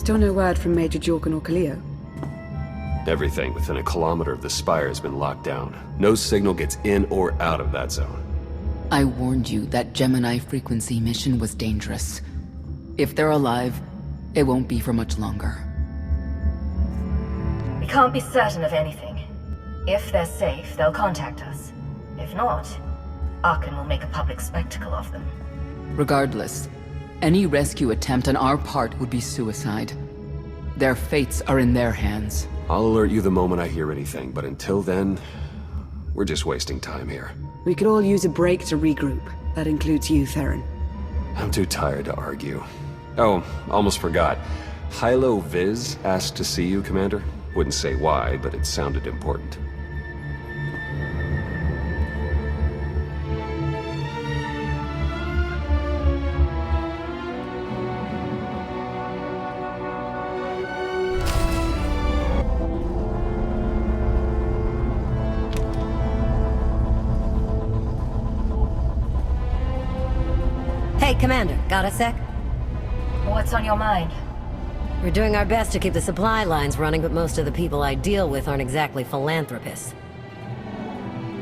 Still no word from Major Jorgen or Kaleo? Everything within a kilometer of the spire has been locked down. No signal gets in or out of that zone. I warned you that Gemini frequency mission was dangerous. If they're alive, it won't be for much longer. We can't be certain of anything. If they're safe, they'll contact us. If not, Arkan will make a public spectacle of them. Regardless, any rescue attempt on our part would be suicide. Their fates are in their hands. I'll alert you the moment I hear anything, but until then, we're just wasting time here. We could all use a break to regroup. That includes you, Theron. I'm too tired to argue. Oh, almost forgot. Hylo Viz asked to see you, Commander. Wouldn't say why, but it sounded important. Hey, Commander, got a sec? What's on your mind? We're doing our best to keep the supply lines running, but most of the people I deal with aren't exactly philanthropists.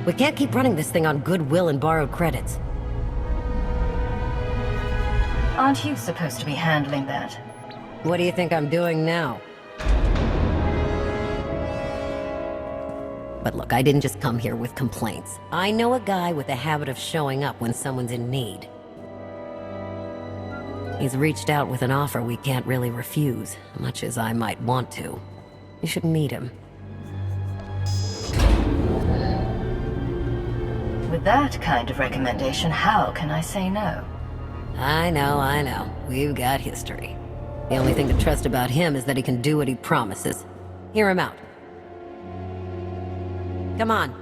We can't keep running this thing on goodwill and borrowed credits. Aren't you supposed to be handling that? What do you think I'm doing now? But look, I didn't just come here with complaints. I know a guy with a habit of showing up when someone's in need. He's reached out with an offer we can't really refuse, much as I might want to. You should meet him. With that kind of recommendation, how can I say no? I know. We've got history. The only thing to trust about him is that he can do what he promises. Hear him out. Come on.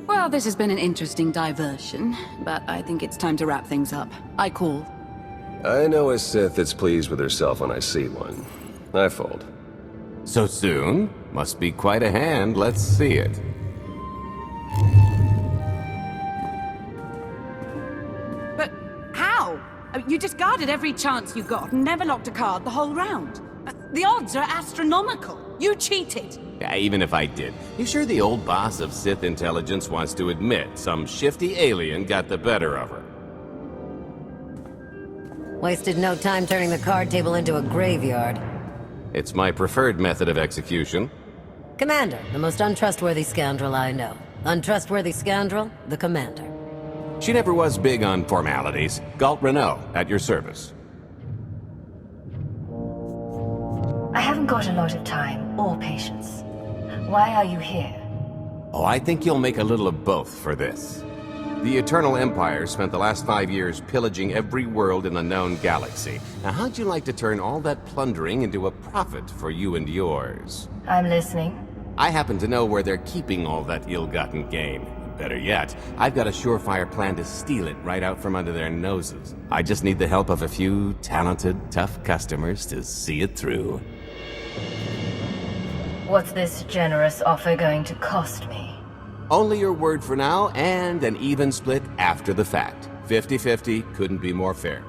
Well, this has been an interesting diversion, but I think it's time to wrap things up. I call. I know a Sith that's pleased with herself when I see one. I fold. So soon? Must be quite a hand. Let's see it. But how? You discarded every chance you got and never locked a card the whole round. The odds are astronomical. You cheated. Yeah, even if I did. You sure the old boss of Sith intelligence wants to admit some shifty alien got the better of her? Wasted no time turning the card table into a graveyard. It's my preferred method of execution. Commander, the most untrustworthy scoundrel I know. Untrustworthy scoundrel, the Commander. She never was big on formalities. Galt Renault, at your service. I haven't got a lot of time or patience. Why are you here? Oh, I think you'll make a little of both for this. The Eternal Empire spent the last 5 years pillaging every world in the known galaxy. Now, how'd you like to turn all that plundering into a profit for you and yours? I'm listening. I happen to know where they're keeping all that ill-gotten gain. Better yet, I've got a surefire plan to steal it right out from under their noses. I just need the help of a few talented, tough customers to see it through. What's this generous offer going to cost me? Only your word for now, and an even split after the fact. 50-50 couldn't be more fair.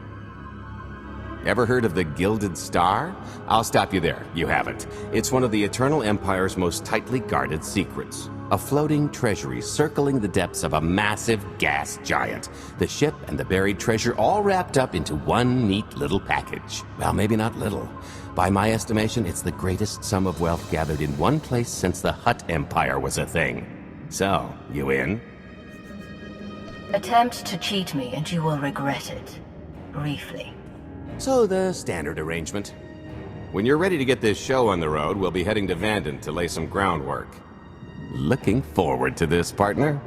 Ever heard of the Gilded Star? I'll stop you there. You haven't. It's one of the Eternal Empire's most tightly guarded secrets. A floating treasury circling the depths of a massive gas giant. The ship and the buried treasure all wrapped up into one neat little package. Well, maybe not little. By my estimation, it's the greatest sum of wealth gathered in one place since the Hutt Empire was a thing. So, you in? Attempt to cheat me and you will regret it. Briefly. So the standard arrangement. When you're ready to get this show on the road, we'll be heading to Vanden to lay some groundwork. Looking forward to this, partner.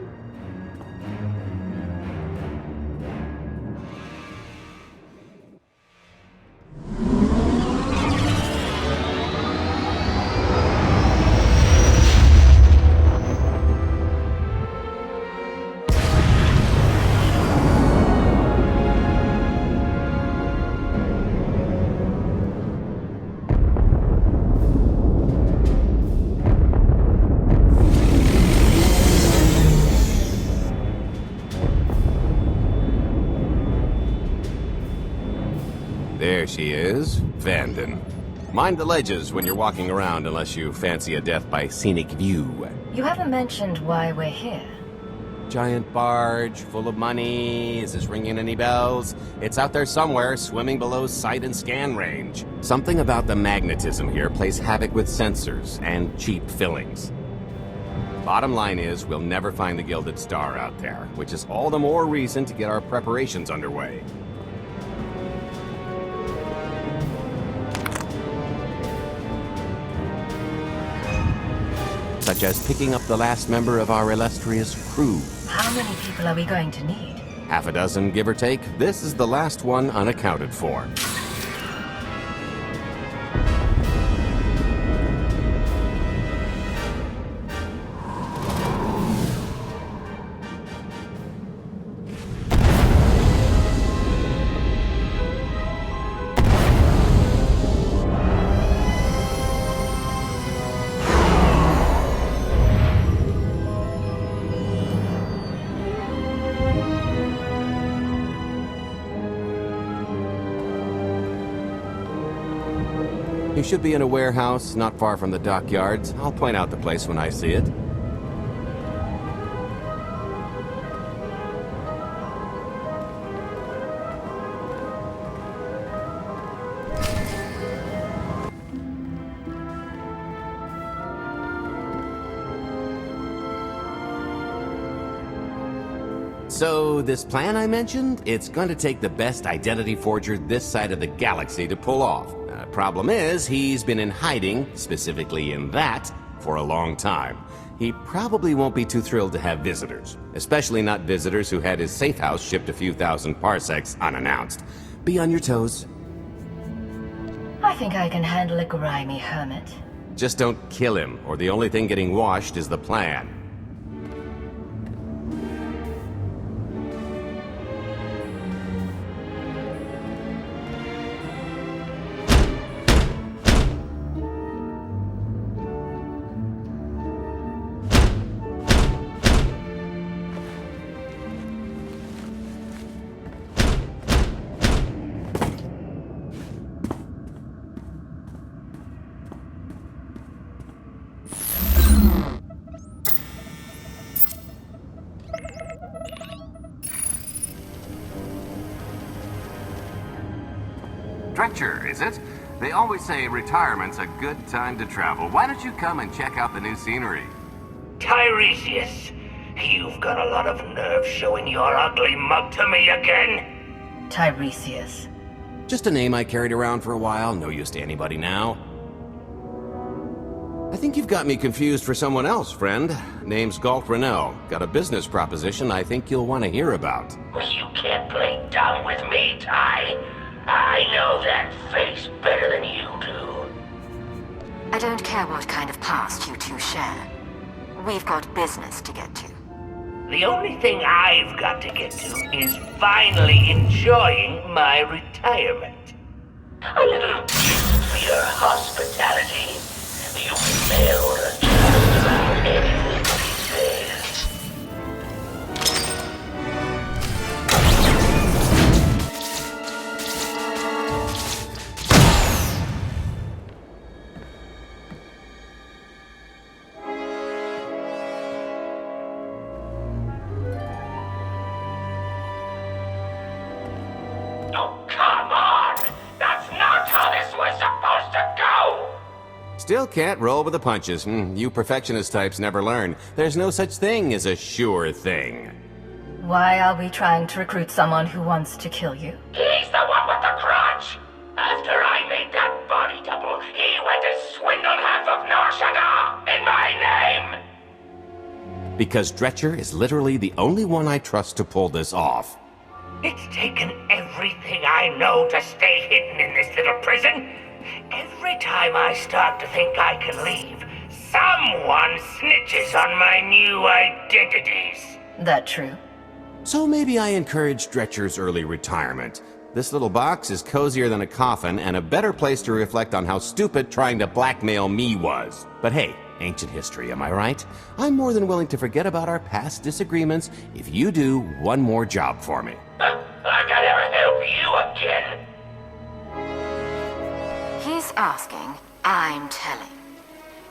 she is, Vanden. Mind the ledges when you're walking around unless you fancy a death by scenic view. You haven't mentioned why we're here. Giant barge, full of money. Is this ringing any bells? It's out there somewhere, swimming below sight and scan range. Something about the magnetism here plays havoc with sensors and cheap fillings. Bottom line is, we'll never find the Gilded Star out there, which is all the more reason to get our preparations underway. Such as picking up the last member of our illustrious crew. How many people are we going to need? Half a dozen, give or take. This is the last one unaccounted for. You should be in a warehouse not far from the dockyards. I'll point out the place when I see it. So, this plan I mentioned, it's going to take the best identity forger this side of the galaxy to pull off. Problem is, he's been in hiding, specifically in that, for a long time. He probably won't be too thrilled to have visitors, especially not visitors who had his safe house shipped a few thousand parsecs unannounced. Be on your toes. I think I can handle a grimy hermit. Just don't kill him, or the only thing getting washed is the plan. Dretcher, is it? They always say retirement's a good time to travel. Why don't you come and check out the new scenery? Tiresias, you've got a lot of nerve showing your ugly mug to me again. Tiresias. Just a name I carried around for a while, no use to anybody now. I think you've got me confused for someone else, friend. Name's Galt Renell. Got a business proposition I think you'll want to hear about. You can't play dumb with me, Ty. I know that face better than you do. I don't care what kind of past you two share. We've got business to get to. The only thing I've got to get to is finally enjoying my retirement. A little gift for your hospitality. You can mail order just about anything these days. Oh, come on! That's not how this was supposed to go! Still can't roll with the punches. You perfectionist types never learn. There's no such thing as a sure thing. Why are we trying to recruit someone who wants to kill you? He's the one with the crutch! After I made that body double, he went and swindled half of Norshada in my name! Because Dretcher is literally the only one I trust to pull this off. It's taken everything I know to stay hidden in this little prison. Every time I start to think I can leave, someone snitches on my new identities. That true? So maybe I encourage Dretcher's early retirement. This little box is cozier than a coffin and a better place to reflect on how stupid trying to blackmail me was. But hey, ancient history, am I right? I'm more than willing to forget about our past disagreements if you do one more job for me. I can never help you again. asking, I'm telling.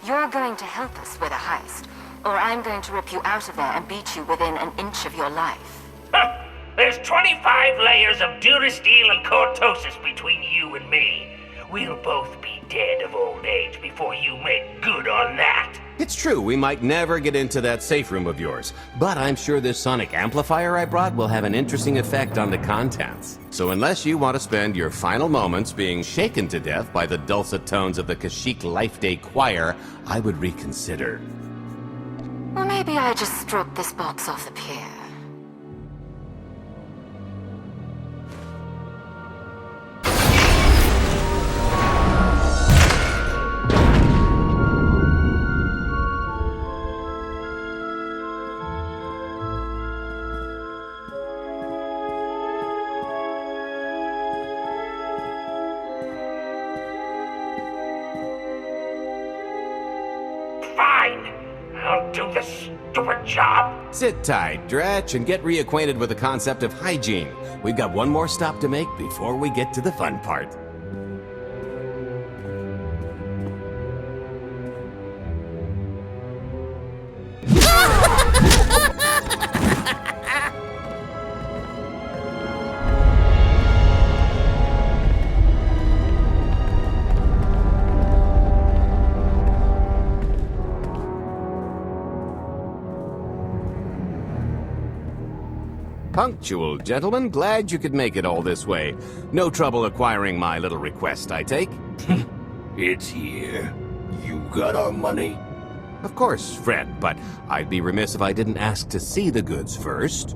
You're going to help us with a heist, or I'm going to rip you out of there and beat you within an inch of your life. Huh. There's 25 layers of durasteel and cortosis between you and me. We'll both be dead of old age before you make good on that. It's true, we might never get into that safe room of yours, but I'm sure this sonic amplifier I brought will have an interesting effect on the contents. So unless you want to spend your final moments being shaken to death by the dulcet tones of the Kashyyyk Life Day Choir, I would reconsider. Or maybe I just stroke this box off the pier. Fine. I'll do the stupid job. Sit tight, Dretch, and get reacquainted with the concept of hygiene. We've got one more stop to make before we get to the fun part. Punctual, gentlemen. Glad you could make it all this way. No trouble acquiring my little request, I take? It's here. You got our money? Of course, friend, but I'd be remiss if I didn't ask to see the goods first.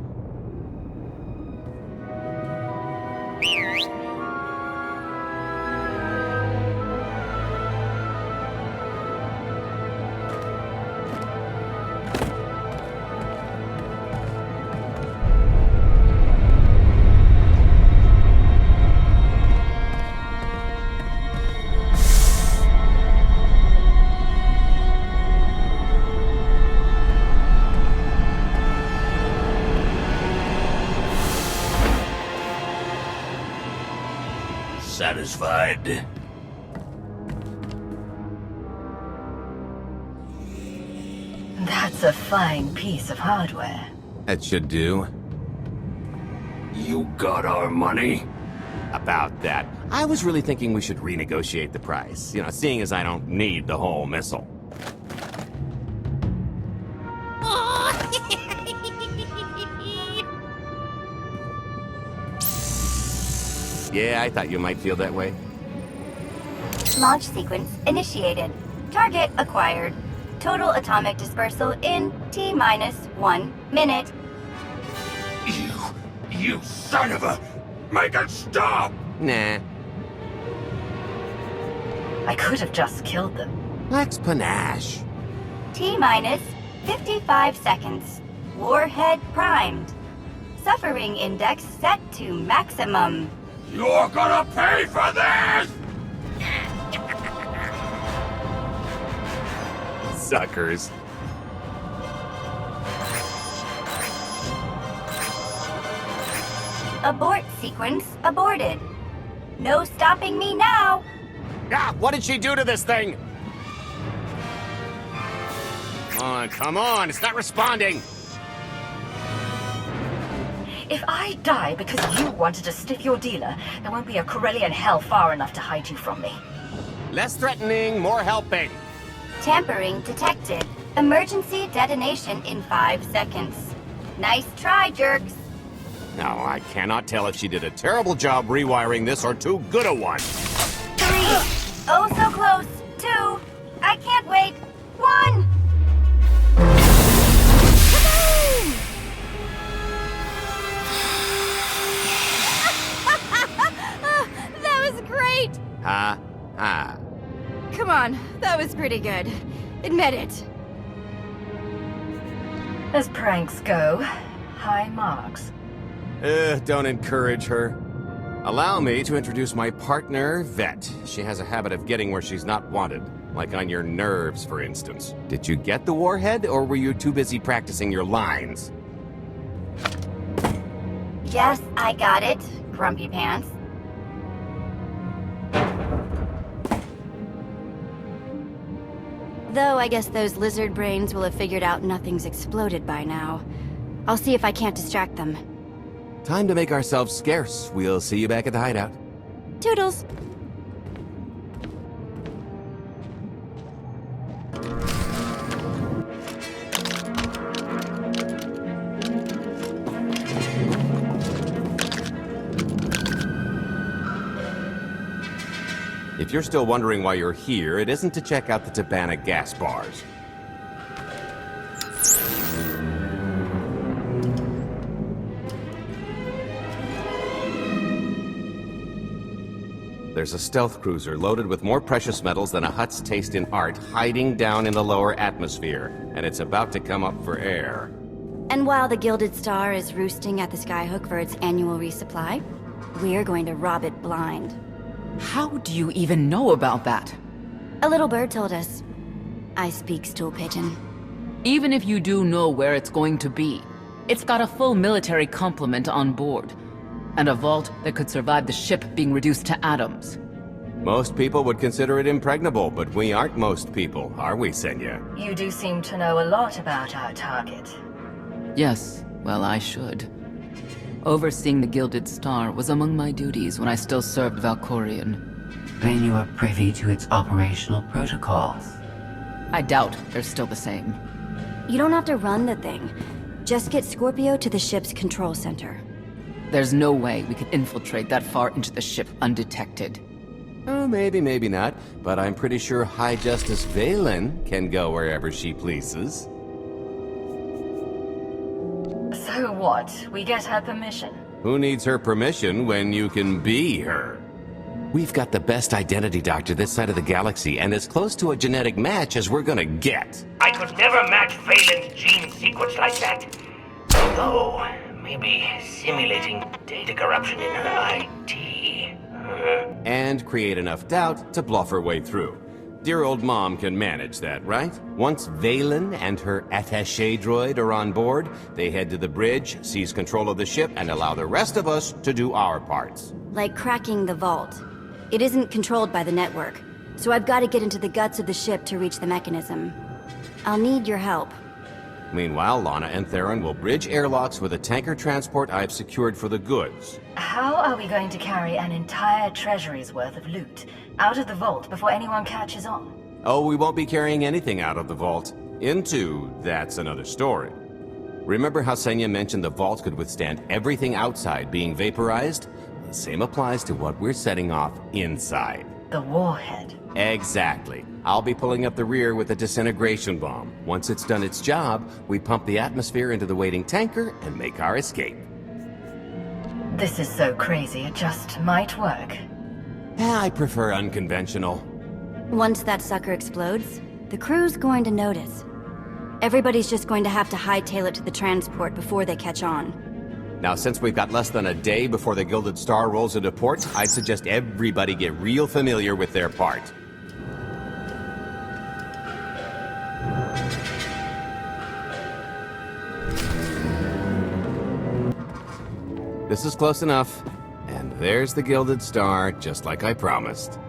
Satisfied? That's a fine piece of hardware. That should do. You got our money? About that. I was really thinking we should renegotiate the price. You know, seeing as I don't need the whole missile. Yeah, I thought you might feel that way. Launch sequence initiated. Target acquired. Total atomic dispersal in T-minus 1 minute. You son of a... Make it stop! Nah. I could have just killed them. Lex Panache. T-minus 55 seconds. Warhead primed. Suffering index set to maximum. You're gonna pay for this! Suckers. Abort sequence aborted. No stopping me now. Ah, what did she do to this thing? Come on, it's not responding. If I die because you wanted to stiff your dealer, there won't be a Corellian hell far enough to hide you from me. Less threatening, more helping. Tampering detected. Emergency detonation in 5 seconds. Nice try, jerks. No, I cannot tell if she did a terrible job rewiring this or too good a one. 3. Oh, so close. 2. I can't wait. 1. That was great! Ha, ha. Come on, that was pretty good. Admit it. As pranks go, high marks. Don't encourage her. Allow me to introduce my partner, Vet. She has a habit of getting where she's not wanted. Like on your nerves, for instance. Did you get the warhead, or were you too busy practicing your lines? Yes, I got it, Grumpy Pants. Though I guess those lizard brains will have figured out nothing's exploded by now. I'll see if I can't distract them. Time to make ourselves scarce. We'll see you back at the hideout. Toodles! If you're still wondering why you're here, it isn't to check out the Tabana gas bars. There's a stealth cruiser loaded with more precious metals than a Hutt's taste in art hiding down in the lower atmosphere, and it's about to come up for air. And while the Gilded Star is roosting at the Skyhook for its annual resupply, we're going to rob it blind. How do you even know about that? A little bird told us. I speak stool pigeon. Even if you do know where it's going to be, it's got a full military complement on board, and a vault that could survive the ship being reduced to atoms. Most people would consider it impregnable, but we aren't most people, are we, Senya? You do seem to know a lot about our target. Yes, well, I should. Overseeing the Gilded Star was among my duties when I still served Valkorion. Then you are privy to its operational protocols. I doubt they're still the same. You don't have to run the thing. Just get Scorpio to the ship's control center. There's no way we could infiltrate that far into the ship undetected. Oh, maybe, maybe not. But I'm pretty sure High Justice Valen can go wherever she pleases. So what? We get her permission? Who needs her permission when you can be her? We've got the best identity doctor this side of the galaxy, and as close to a genetic match as we're gonna get. I could never match Valen's gene sequence like that. Although, maybe simulating data corruption in her IT. And create enough doubt to bluff her way through. Dear old mom can manage that, right? Once Valen and her attaché droid are on board, they head to the bridge, seize control of the ship, and allow the rest of us to do our parts. Like cracking the vault. It isn't controlled by the network, so I've got to get into the guts of the ship to reach the mechanism. I'll need your help. Meanwhile, Lana and Theron will bridge airlocks with a tanker transport I've secured for the goods. How are we going to carry an entire treasury's worth of loot out of the vault before anyone catches on? Oh, we won't be carrying anything out of the vault. That's another story. Remember how Senya mentioned the vault could withstand everything outside being vaporized? The same applies to what we're setting off inside. The warhead. Exactly. I'll be pulling up the rear with a disintegration bomb. Once it's done its job, we pump the atmosphere into the waiting tanker and make our escape. This is so crazy, it just might work. I prefer unconventional. Once that sucker explodes, the crew's going to notice. Everybody's just going to have to hightail it to the transport before they catch on. Now, since we've got less than a day before the Gilded Star rolls into port, I'd suggest everybody get real familiar with their part. This is close enough. And there's the Gilded Star, just like I promised.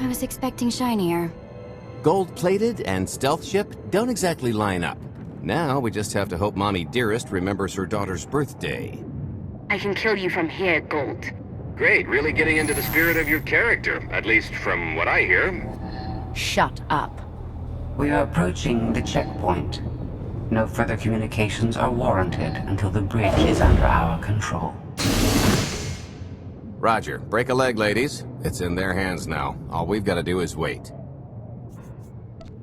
I was expecting shinier. Gold-plated and stealth ship don't exactly line up. Now we just have to hope Mommy Dearest remembers her daughter's birthday. I can kill you from here, Gold. Great, really getting into the spirit of your character, at least from what I hear. Shut up. We are approaching the checkpoint. No further communications are warranted until the bridge is under our control. Roger. Break a leg, ladies. It's in their hands now. All we've got to do is wait.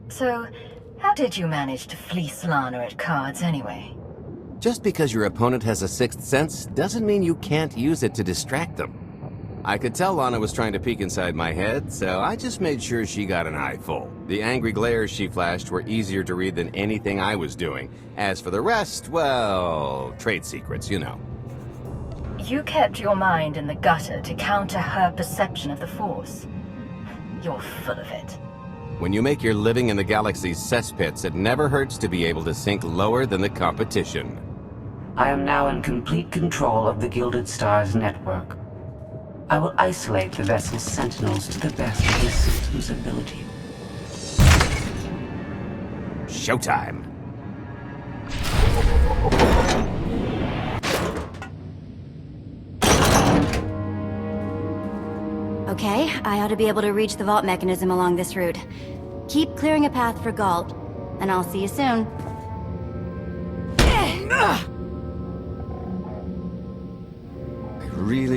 So, how did you manage to fleece Lana at cards anyway? Just because your opponent has a sixth sense doesn't mean you can't use it to distract them. I could tell Lana was trying to peek inside my head, so I just made sure she got an eye full. The angry glares she flashed were easier to read than anything I was doing. As for the rest, well, trade secrets, you know. You kept your mind in the gutter to counter her perception of the Force. You're full of it. When you make your living in the galaxy's cesspits, it never hurts to be able to sink lower than the competition. I am now in complete control of the Gilded Stars network. I will isolate the vessel's sentinels to the best of this system's ability. Showtime! Okay, I ought to be able to reach the vault mechanism along this route. Keep clearing a path for Galt, and I'll see you soon. I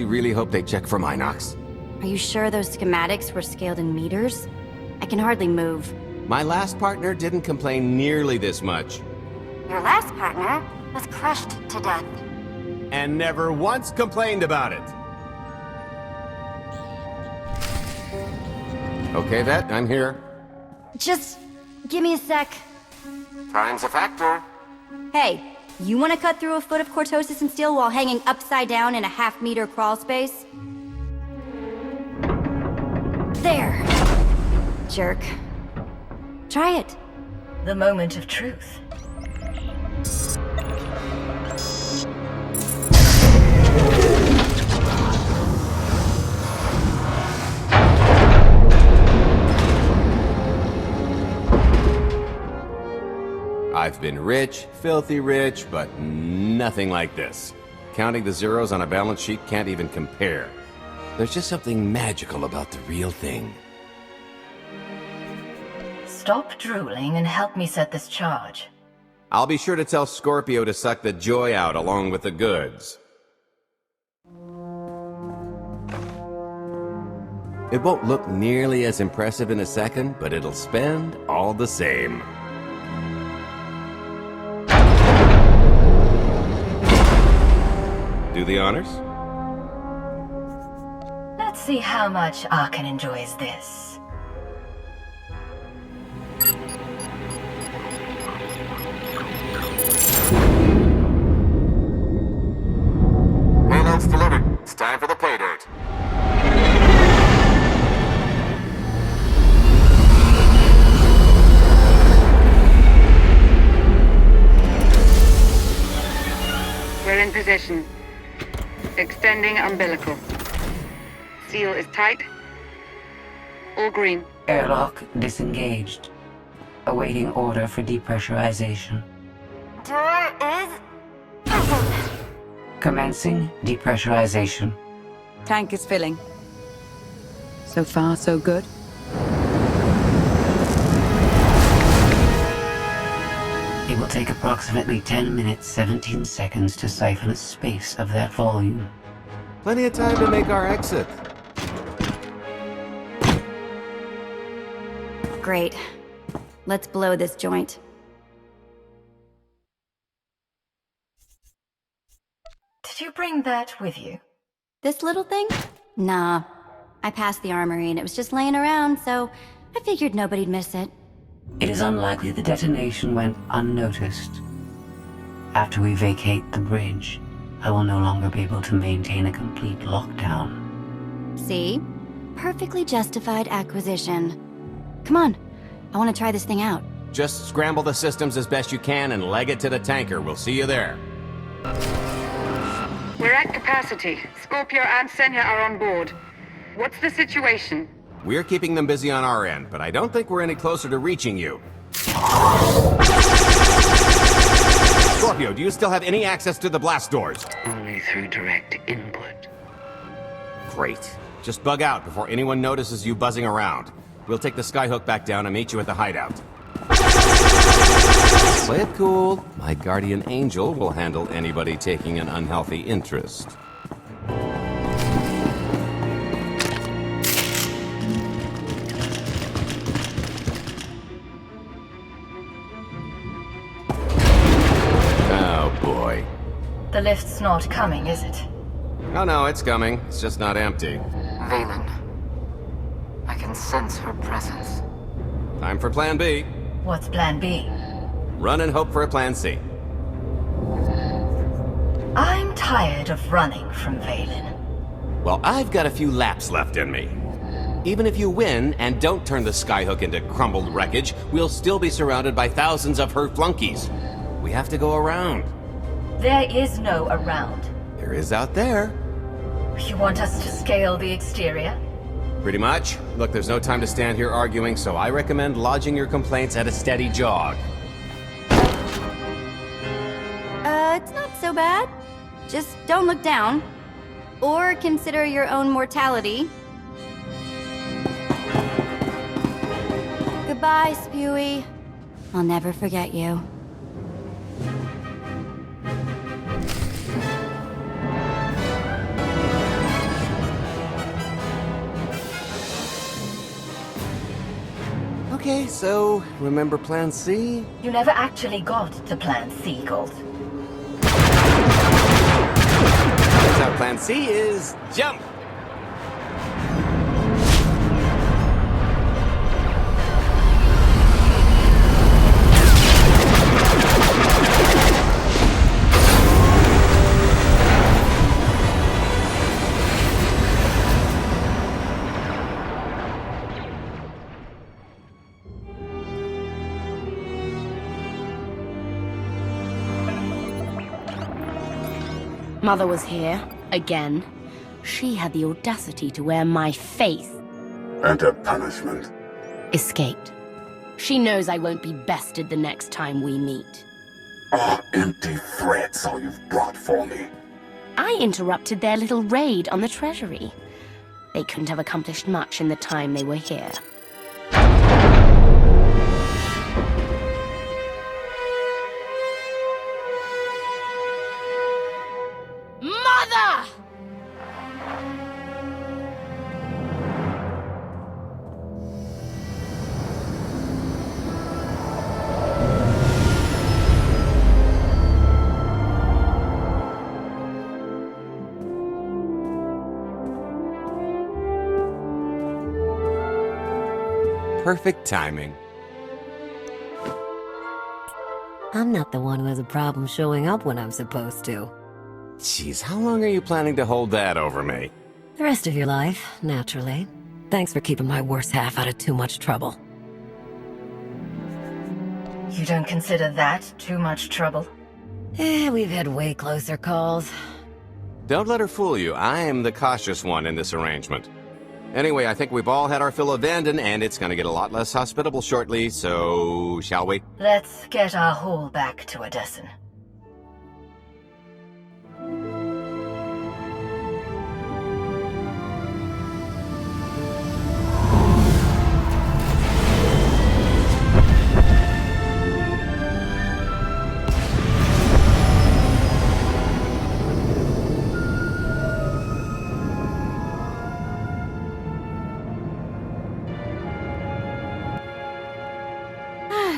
really hope they check for Minox. Are you sure those schematics were scaled in meters? I can hardly move. My last partner didn't complain nearly this much. Your last partner was crushed to death. And never once complained about it. Okay, Vet, I'm here. Just give me a sec. Time's a factor. Hey, you want to cut through a foot of cortosis and steel while hanging upside down in a half-meter crawl space? There. Jerk. Try it. The moment of truth. I've been rich, filthy rich, but nothing like this. Counting the zeros on a balance sheet can't even compare. There's just something magical about the real thing. Stop drooling and help me set this charge. I'll be sure to tell Scorpio to suck the joy out along with the goods. It won't look nearly as impressive in a second, but it'll spend all the same. Do the honors? Let's see how much Arkan enjoys this. Payload's delivered. It's time for the pay dirt. We're in position. Extending umbilical. Seal is tight. All green. Airlock disengaged. Awaiting order for depressurization. Door is open. Commencing depressurization. Tank is filling. So far, so good. It will take approximately 10 minutes, 17 seconds to siphon a space of that volume. Plenty of time to make our exit. Great. Let's blow this joint. Did you bring that with you? This little thing? Nah. I passed the armory and it was just laying around, so I figured nobody'd miss it. It is unlikely the detonation went unnoticed. After we vacate the bridge, I will no longer be able to maintain a complete lockdown. See? Perfectly justified acquisition. Come on. I want to try this thing out. Just scramble the systems as best you can and leg it to the tanker. We'll see you there. We're at capacity. Scorpio and Senya are on board. What's the situation? We're keeping them busy on our end, but I don't think we're any closer to reaching you. Scorpio, do you still have any access to the blast doors? Only through direct input. Great. Just bug out before anyone notices you buzzing around. We'll take the skyhook back down and meet you at the hideout. Play it cool. My guardian angel will handle anybody taking an unhealthy interest. Oh boy. The lift's not coming, is it? Oh no, it's coming. It's just not empty. Valen. I can sense her presence. Time for plan B. What's plan B? Run and hope for a plan C. I'm tired tired of running from Valen. Well, I've got a few laps left in me. Even if you win and don't turn the skyhook into crumbled wreckage, we'll still be surrounded by thousands of her flunkies. We have to go around. There is no around. There is out there. You want us to scale the exterior? Pretty much. Look, there's no time to stand here arguing, so I recommend lodging your complaints at a steady jog. It's not so bad. Just don't look down. Or consider your own mortality. Goodbye, Spewy. I'll never forget you. Okay, so remember Plan C? You never actually got to Plan C, Gold. Turns out Plan C is jump! Mother was here, again. She had the audacity to wear my face. And her punishment? Escaped. She knows I won't be bested the next time we meet. Are empty threats all you've brought for me? I interrupted their little raid on the treasury. They couldn't have accomplished much in the time they were here. Mother! Perfect timing. I'm not the one who has a problem showing up when I'm supposed to. Jeez, how long are you planning to hold that over me? The rest of your life, naturally. Thanks for keeping my worse half out of too much trouble. You don't consider that too much trouble? We've had way closer calls. Don't let her fool you. I am the cautious one in this arrangement. Anyway, I think we've all had our fill of Vanden, and it's gonna get a lot less hospitable shortly, so shall we? Let's get our haul back to Odessen.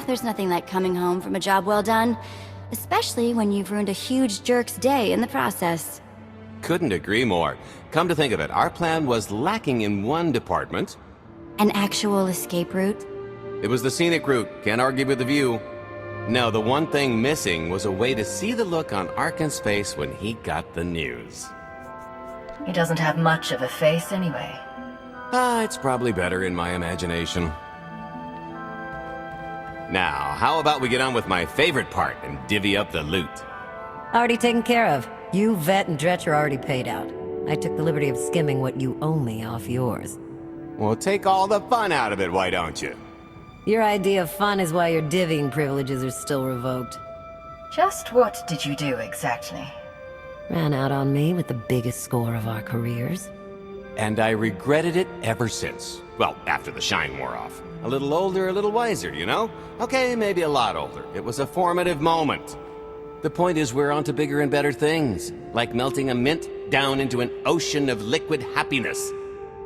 There's nothing like coming home from a job well done, especially when you've ruined a huge jerk's day in the process. Couldn't agree more. Come to think of it, our plan was lacking in one department. An actual escape route? It was the scenic route, can't argue with the view. No, the one thing missing was a way to see the look on Arkan's face when he got the news. He doesn't have much of a face anyway. It's probably better in my imagination. Now, how about we get on with my favorite part and divvy up the loot? Already taken care of. You, Vet, and Dretch are already paid out. I took the liberty of skimming what you owe me off yours. Well, take all the fun out of it, why don't you? Your idea of fun is why your divvying privileges are still revoked. Just what did you do exactly? Ran out on me with the biggest score of our careers. And I regretted it ever since. Well, after the shine wore off. A little older, a little wiser, you know? Okay, maybe a lot older. It was a formative moment. The point is we're on to bigger and better things, like melting a mint down into an ocean of liquid happiness.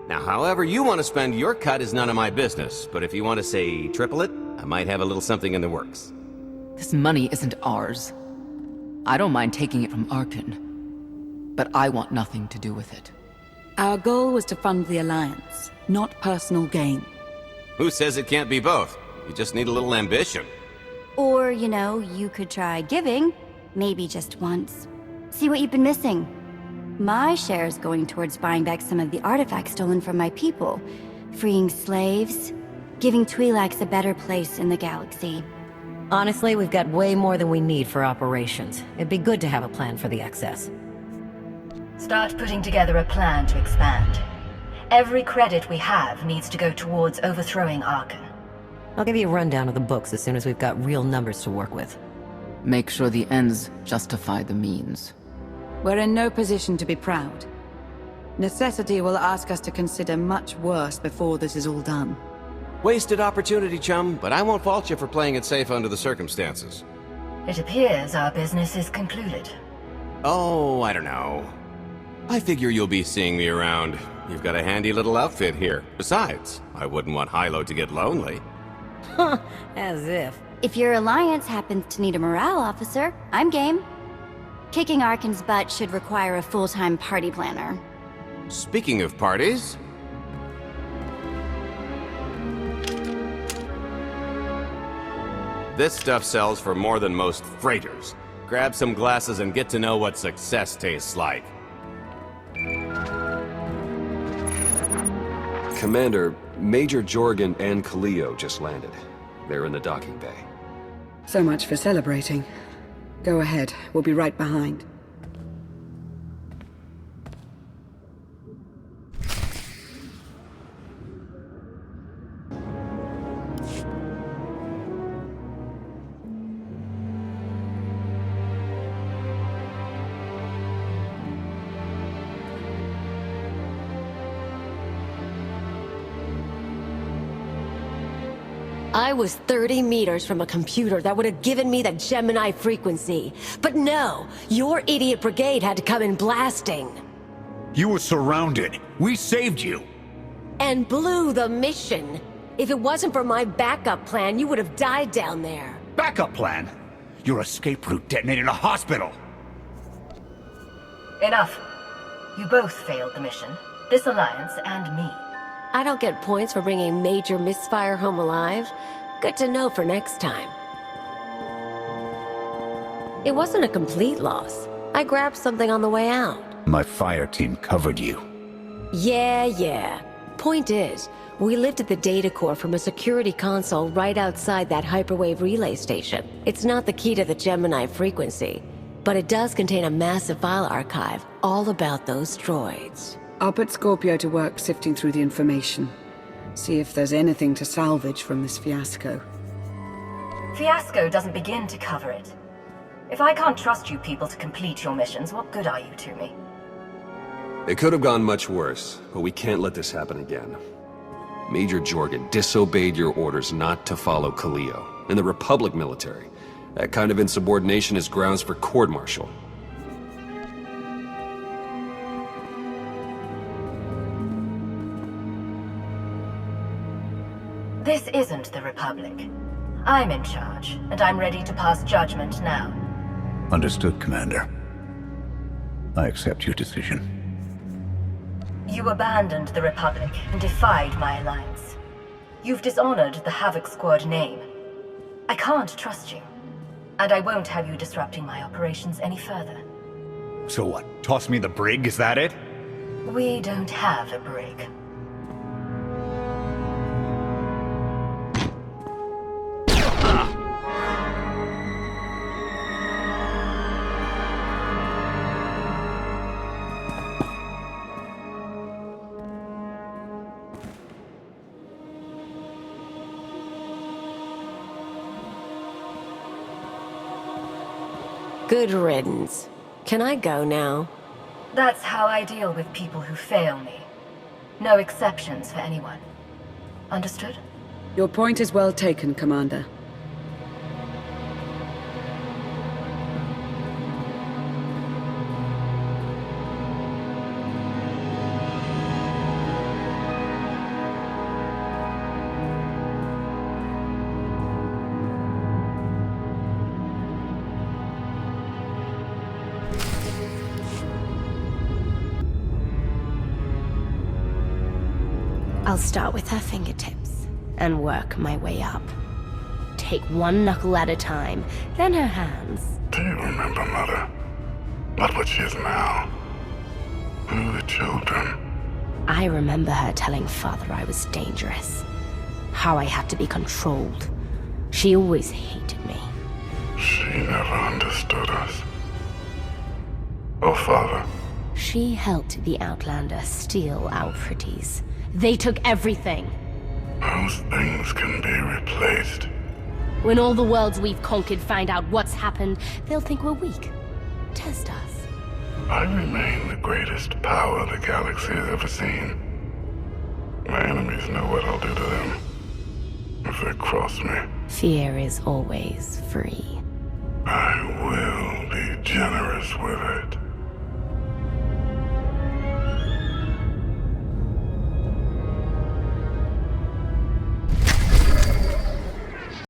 Now, however you want to spend your cut is none of my business, but if you want to say triple it, I might have a little something in the works. This money isn't ours. I don't mind taking it from Arkan, but I want nothing to do with it. Our goal was to fund the Alliance, not personal gain. Who says it can't be both? You just need a little ambition. Or, you know, you could try giving. Maybe just once. See what you've been missing. My share is going towards buying back some of the artifacts stolen from my people, freeing slaves, giving Twi'leks a better place in the galaxy. Honestly, we've got way more than we need for operations. It'd be good to have a plan for the excess. Start putting together a plan to expand. Every credit we have needs to go towards overthrowing Arkan. I'll give you a rundown of the books as soon as we've got real numbers to work with. Make sure the ends justify the means. We're in no position to be proud. Necessity will ask us to consider much worse before this is all done. Wasted opportunity, chum, but I won't fault you for playing it safe under the circumstances. It appears our business is concluded. Oh, I don't know. I figure you'll be seeing me around. You've got a handy little outfit here. Besides, I wouldn't want Hilo to get lonely. Huh, as if. If your alliance happens to need a morale officer, I'm game. Kicking Arkan's butt should require a full-time party planner. Speaking of parties... This stuff sells for more than most freighters. Grab some glasses and get to know what success tastes like. Commander, Major Jorgen and Kaleo just landed. They're in the docking bay. So much for celebrating. Go ahead, we'll be right behind. I was 30 meters from a computer that would have given me the Gemini frequency. But no, your idiot brigade had to come in blasting. You were surrounded. We saved you. And blew the mission. If it wasn't for my backup plan, you would have died down there. Backup plan? Your escape route detonated a hospital. Enough. You both failed the mission. This alliance and me. I don't get points for bringing Major Misfire home alive. Good to know for next time. It wasn't a complete loss. I grabbed something on the way out. My fire team covered you. Yeah. Point is, we lifted the data core from a security console right outside that hyperwave relay station. It's not the key to the Gemini frequency, but it does contain a massive file archive all about those droids. I'll put Scorpio to work sifting through the information. See if there's anything to salvage from this fiasco. Fiasco doesn't begin to cover it. If I can't trust you people to complete your missions, what good are you to me? It could have gone much worse, but we can't let this happen again. Major Jorgen disobeyed your orders not to follow Kaleo and the Republic military. That kind of insubordination is grounds for court-martial. This isn't the Republic. I'm in charge, and I'm ready to pass judgment now. Understood, Commander. I accept your decision. You abandoned the Republic and defied my alliance. You've dishonored the Havoc Squad name. I can't trust you, and I won't have you disrupting my operations any further. So what? Toss me the brig, is that it? We don't have a brig. Good riddance. Can I go now? That's how I deal with people who fail me. No exceptions for anyone. Understood? Your point is well taken, Commander. I'll start with her fingertips and work my way up. Take one knuckle at a time, then her hands. Do you remember, Mother? Not what she is now. Who are the children? I remember her telling Father I was dangerous. How I had to be controlled. She always hated me. She never understood us. Oh, Father. She helped the Outlander steal our pretties. They took everything. Those things can be replaced. When all the worlds we've conquered find out what's happened, they'll think we're weak. Test us. I remain the greatest power the galaxy has ever seen. My enemies know what I'll do to them if they cross me. Fear is always free. I will be generous with it.